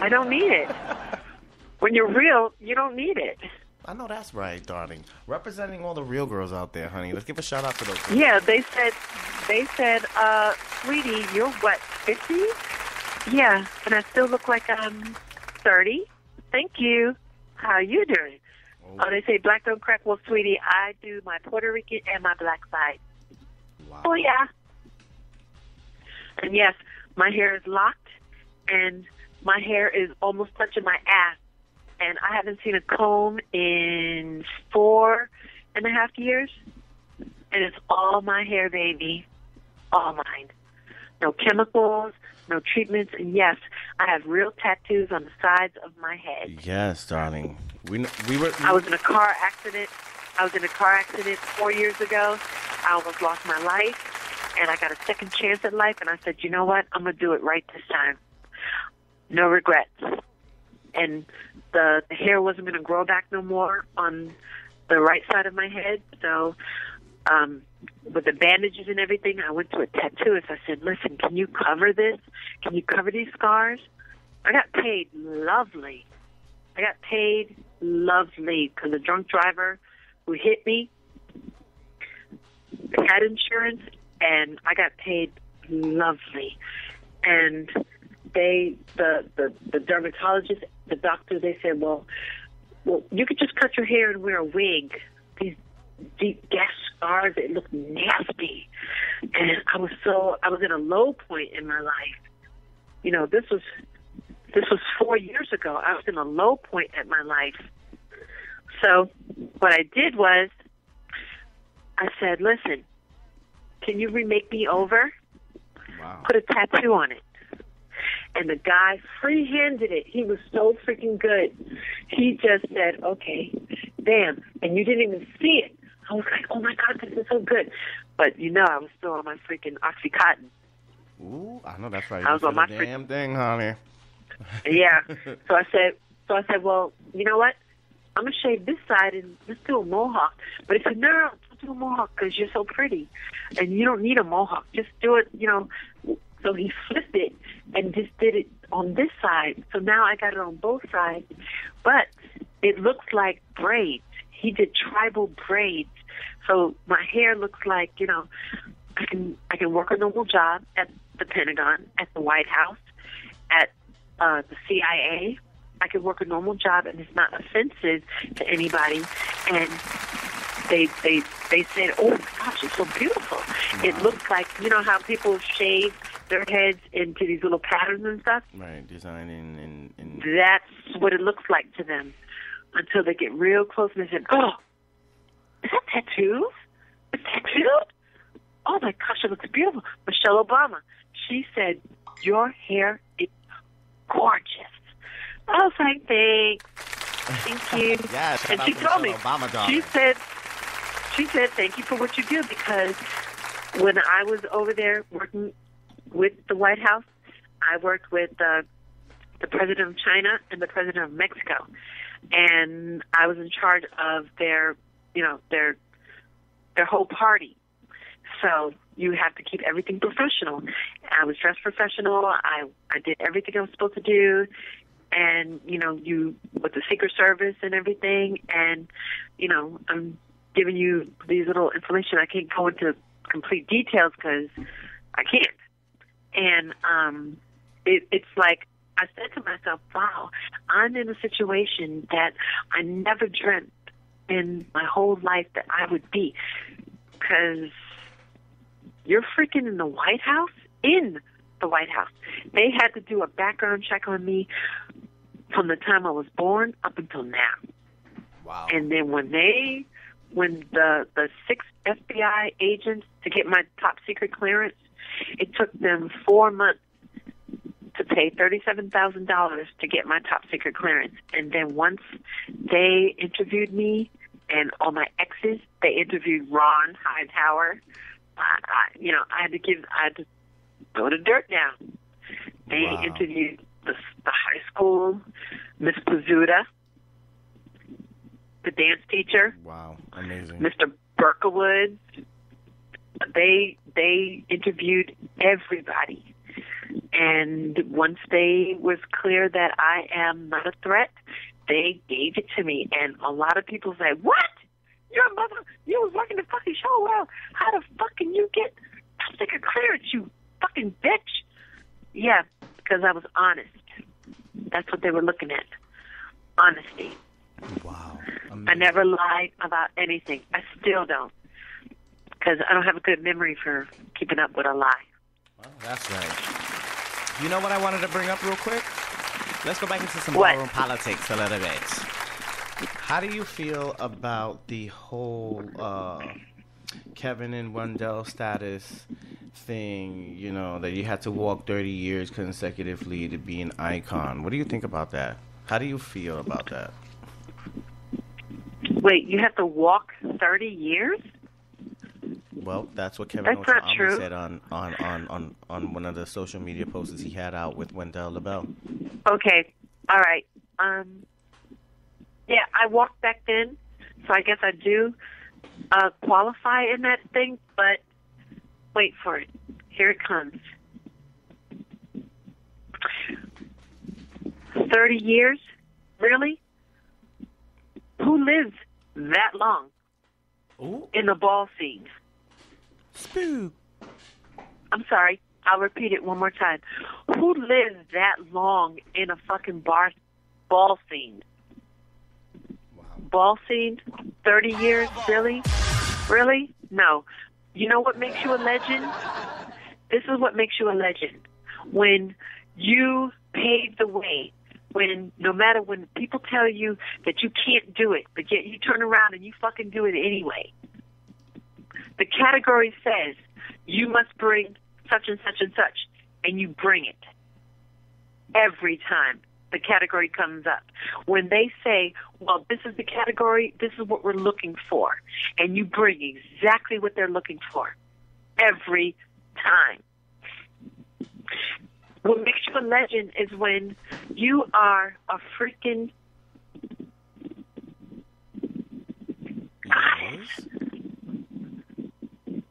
I don't need it. When you're real, you don't need it. I know that's right, darling. Representing all the real girls out there, honey. Let's give a shout out to those girls. Yeah, they said, sweetie, you're what, 50? Yeah, and I still look like I'm 30. Thank you. How are you doing? Oh, they say black don't crack. Well, sweetie, I do my Puerto Rican and my black side. Wow. Oh, yeah. And yes, my hair is locked, and my hair is almost touching my ass. And I haven't seen a comb in 4.5 years. And it's all my hair, baby. All mine. No chemicals, no treatments. And yes, I have real tattoos on the sides of my head. Yes, darling. I was in a car accident. 4 years ago. I almost lost my life. And I got a second chance at life. And I said, you know what? I'm going to do it right this time. No regrets. And the hair wasn't going to grow back no more on the right side of my head. So with the bandages and everything, I went to a tattooist. I said, listen, can you cover this? Can you cover these scars? I got paid lovely. Because the drunk driver who hit me had insurance, and I got paid lovely. And the dermatologist, the doctor, they said, well, you could just cut your hair and wear a wig. These deep gas scars, they look nasty. And I was in a low point in my life. You know, this was 4 years ago. I was in a low point at my life. So what I did was I said, listen, can you remake me over? Wow. Put a tattoo on it. And the guy free-handed it. He was so freaking good. He just said, okay, bam. And you didn't even see it. I was like, oh, my God, this is so good. But, you know, I was still on my freaking Oxycontin. Ooh, I know that's right. I was on my damn thing, honey. Yeah. So I said, well, you know what? I'm going to shave this side and let's do a mohawk. But he said, no, don't do a mohawk because you're so pretty. And you don't need a mohawk. Just do it, you know. So he flipped it and just did it on this side. So now I got it on both sides. But it looks like braids. He did tribal braids. So my hair looks like, you know, I can work a normal job at the Pentagon, at the White House, at the CIA. I can work a normal job, and it's not offensive to anybody. And they said, oh, my gosh, it's so beautiful. Wow. It looks like, you know how people shave their heads into these little patterns and stuff? Right, designing in... That's what it looks like to them until they get real close and they said, oh, is that tattoo? It's tattooed? Oh, my gosh, it looks beautiful. Michelle Obama, she said, your hair is gorgeous. I was like, thanks. Thank you. Yeah, and she told me, Obama, she said, thank you for what you do, because when I was over there working with the White House, I worked with the president of China and the president of Mexico, and I was in charge of their whole party. So you have to keep everything professional. I was dressed professional. I did everything I was supposed to do. And, you know, you with the Secret Service and everything. And, you know, I'm giving you these little information. I can't go into complete details because I can't. And it's like I said to myself, wow, I'm in a situation that I never dreamt in my whole life that I would be. Because you're freaking in the White House? In the White House. They had to do a background check on me from the time I was born up until now. Wow. And then when the 6 FBI agents to get my top secret clearance, it took them 4 months to pay $37,000 to get my top secret clearance. And then once they interviewed me and all my exes, they interviewed Ron Hightower. I had to go to dirt now. They interviewed the high school, Miss Pizzuta, the dance teacher. Wow, amazing. Mr. Berkowitz. They interviewed everybody. And once they was clear that I am not a threat, they gave it to me. And a lot of people say, what? Your mother, you was working the fucking show well. How the fuck can you get top secret clearance, you fucking bitch? Yeah, because I was honest. That's what they were looking at. Honesty. Wow. Amazing. I never lied about anything. I still don't. Because I don't have a good memory for keeping up with a lie. Well, that's right. You know what I wanted to bring up real quick? Let's go back into some What? ballroom politics a little bit. How do you feel about the whole Kevin and Wendell status thing, you know, that you had to walk 30 years consecutively to be an icon? What do you think about that? How do you feel about that? Wait, you have to walk 30 years? Well, that's what Kevin That's not true. said on one of the social media posts he had out with Wendell LaBelle. Okay, all right. Yeah, I walked back then, so I guess I do qualify in that thing, but wait for it. Here it comes. 30 years? Really? Who lives that long in the ball scene? Spook. I'm sorry. I'll repeat it one more time. Who lives that long in a fucking ball scene? Wow. Ball scene? 30 years? Really? Really? No. You know what makes you a legend? This is what makes you a legend. When you pave the way, when no matter when people tell you that you can't do it, but yet you turn around and you fucking do it anyway. The category says you must bring such and such and such, and you bring it every time the category comes up. When they say, well, this is the category, this is what we're looking for, and you bring exactly what they're looking for every time. What makes you a legend is when you are a freaking goddess.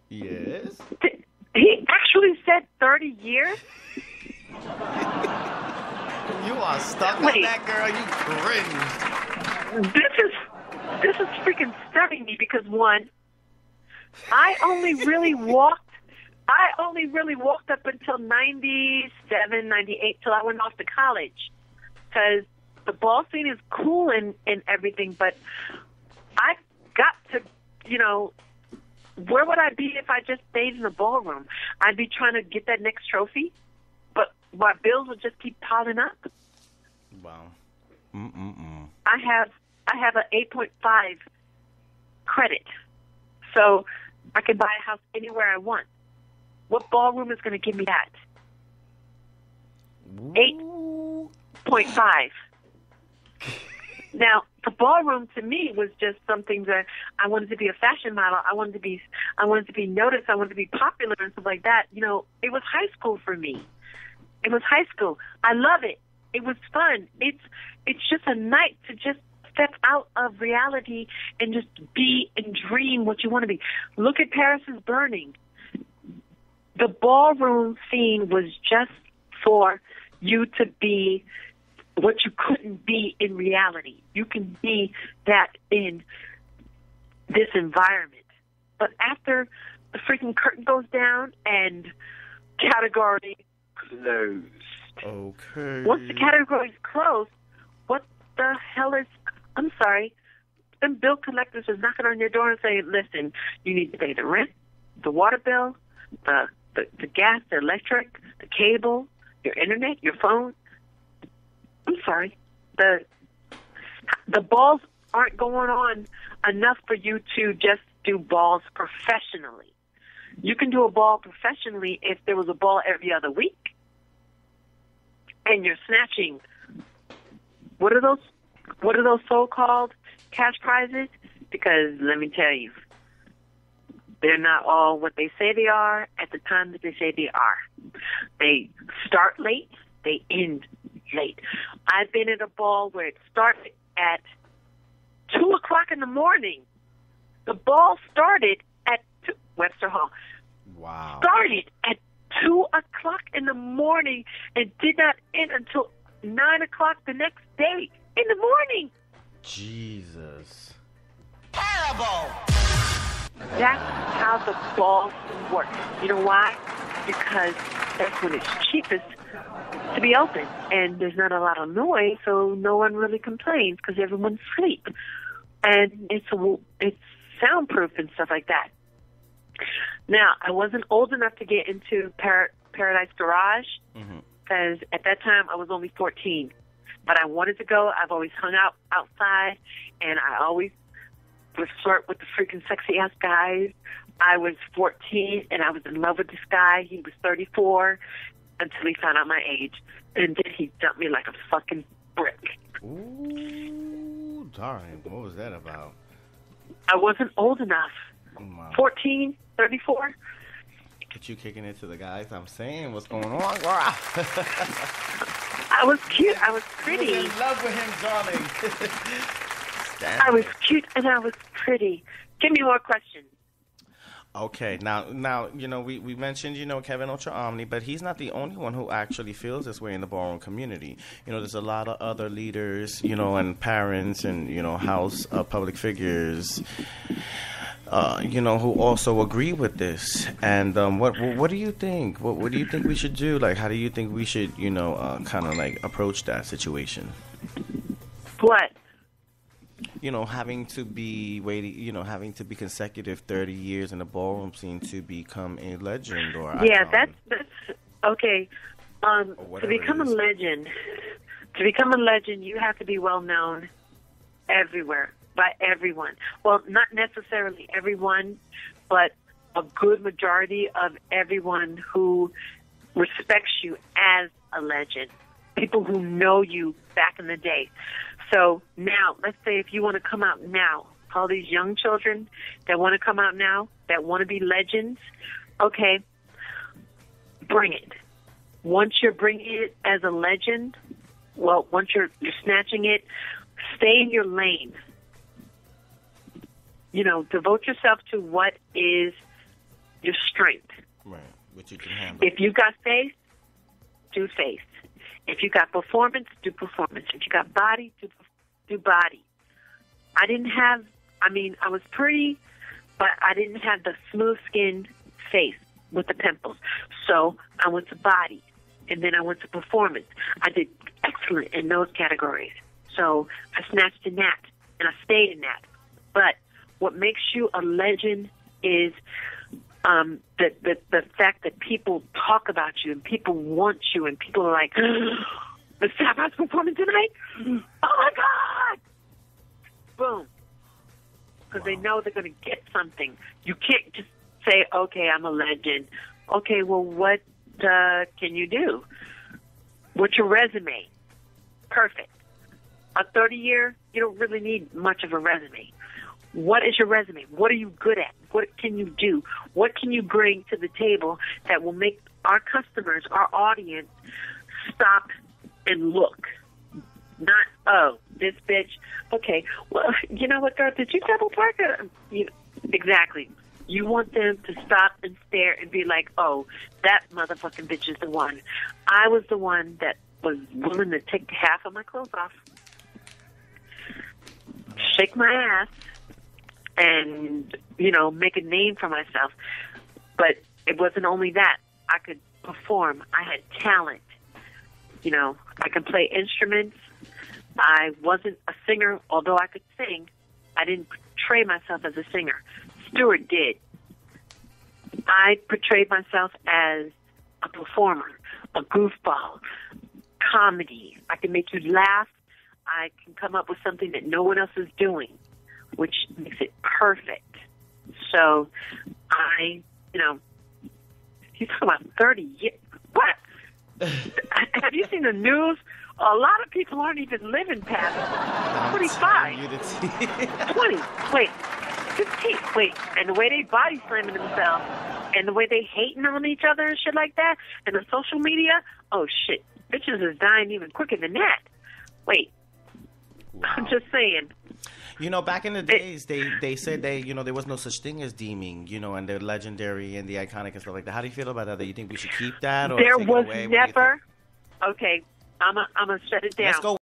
Yes. He actually said 30 years? You are stuck on that, girl. You cringe. This is freaking stunning me because, one, I only really walked up until 97, 98 till I went off to college. Because the ball scene is cool and everything, but I got to, you know, where would I be if I just stayed in the ballroom? I'd be trying to get that next trophy, but my bills would just keep piling up. Wow. I have an 8.5 credit, so I can buy a house anywhere I want. What ballroom is going to give me that? 8.5. Now, the ballroom to me was just something that I wanted to be a fashion model. I wanted to be noticed. I wanted to be popular and stuff like that. You know, it was high school for me. It was high school. I love it. It was fun. It's just a night to just step out of reality and just be and dream what you want to be. Look at Paris is Burning. The ballroom scene was just for you to be what you couldn't be in reality. You can be that in this environment. But after the freaking curtain goes down and category closed. Okay. Once the category is closed, what the hell is... I'm sorry. Them bill collectors are knocking on your door and saying, listen, you need to pay the rent, the water bill, the gas, the electric, the cable, your internet, your phone. I'm sorry. The balls aren't going on enough for you to just do balls professionally. You can do a ball professionally if there was a ball every other week. And you're snatching, what are those so-called cash prizes? Because let me tell you, they're not all what they say they are at the time that they say they are. They start late, they end late. I've been at a ball where it started at 2 o'clock in the morning. The ball started at Webster Hall. Wow. Started at 2 o'clock in the morning and did not end until 9 o'clock the next day in the morning. Jesus. Terrible. That's how the balls work. You know why? Because that's when it's cheapest to be open, and there's not a lot of noise, so no one really complains because everyone's asleep, and it's soundproof and stuff like that. Now, I wasn't old enough to get into Paradise Garage because at that time I was only 14, but I wanted to go. I've always hung out outside, and I always would flirt with the freaking sexy ass guys. I was 14, and I was in love with this guy. He was 34. Until he found out my age, and then he dumped me like a fucking brick. Ooh, darn. What was that about? I wasn't old enough. Wow. 14, 34. But you kicking it to the guys? I'm saying, what's going on? Wow. I was cute. I was pretty. You was in love with him, darling. I was cute and I was pretty. Give me more questions. Okay, now you know, we mentioned, you know, Kevin Ultra Omni, but he's not the only one who actually feels this way in the ballroom community. You know, there's a lot of other leaders, you know, and parents and, you know, house public figures, you know, who also agree with this. And what do you think? What do you think we should do? Like, how do you think we should, you know, kind of like approach that situation? What? You know, having to be consecutive 30 years in the ballroom scene to become a legend or yeah, icon. that's okay. To become a legend, you have to be well known everywhere by everyone. Well, not necessarily everyone, but a good majority of everyone who respects you as a legend. People who know you back in the day. So now, let's say if you want to come out now, all these young children that want to come out now, that want to be legends, okay, bring it. Once you're bringing it as a legend, well, once you're snatching it, stay in your lane. You know, devote yourself to what is your strength. Right, what you can handle. If you got faith, do faith. If you got performance, do performance. If you got body, do body. I was pretty, but I didn't have the smooth skinned face with the pimples. So I went to body, and then I went to performance. I did excellent in those categories. So I snatched in that, and I stayed in that. But what makes you a legend is the fact that people talk about you and people want you and people are like, the Sapphire's performing tonight? Oh my God! Boom. Because they know they're going to get something. You can't just say, okay, I'm a legend. Okay, well, what can you do? What's your resume? Perfect. A 30-year, you don't really need much of a resume. What is your resume? What are you good at? What can you do? What can you bring to the table that will make our customers, our audience, stop and look? Not, oh, this bitch. Okay, well, you know what, girl? Did you double park? Exactly. You want them to stop and stare and be like, oh, that motherfucking bitch is the one. I was the one that was willing to take half of my clothes off, shake my ass, and, you know, make a name for myself. But it wasn't only that. I could perform. I had talent. You know, I could play instruments. I wasn't a singer, although I could sing. I didn't portray myself as a singer. Stewart did. I portrayed myself as a performer, a goofball, comedy. I can make you laugh. I can come up with something that no one else is doing, which makes it perfect. So you talk about 30 years. What? Have you seen the news? A lot of people aren't even living past 25. 20. Wait. 15. Wait. And the way they body slamming themselves and the way they hating on each other and shit like that and the social media, oh, shit. Bitches is dying even quicker than that. Wait. I'm just saying. You know, back in the days, they said there was no such thing as deeming, and the legendary and the iconic and stuff like that. How do you feel about that? Do you think we should keep that? Or There take was it away? never. Okay, I'm gonna shut it down. Let's go.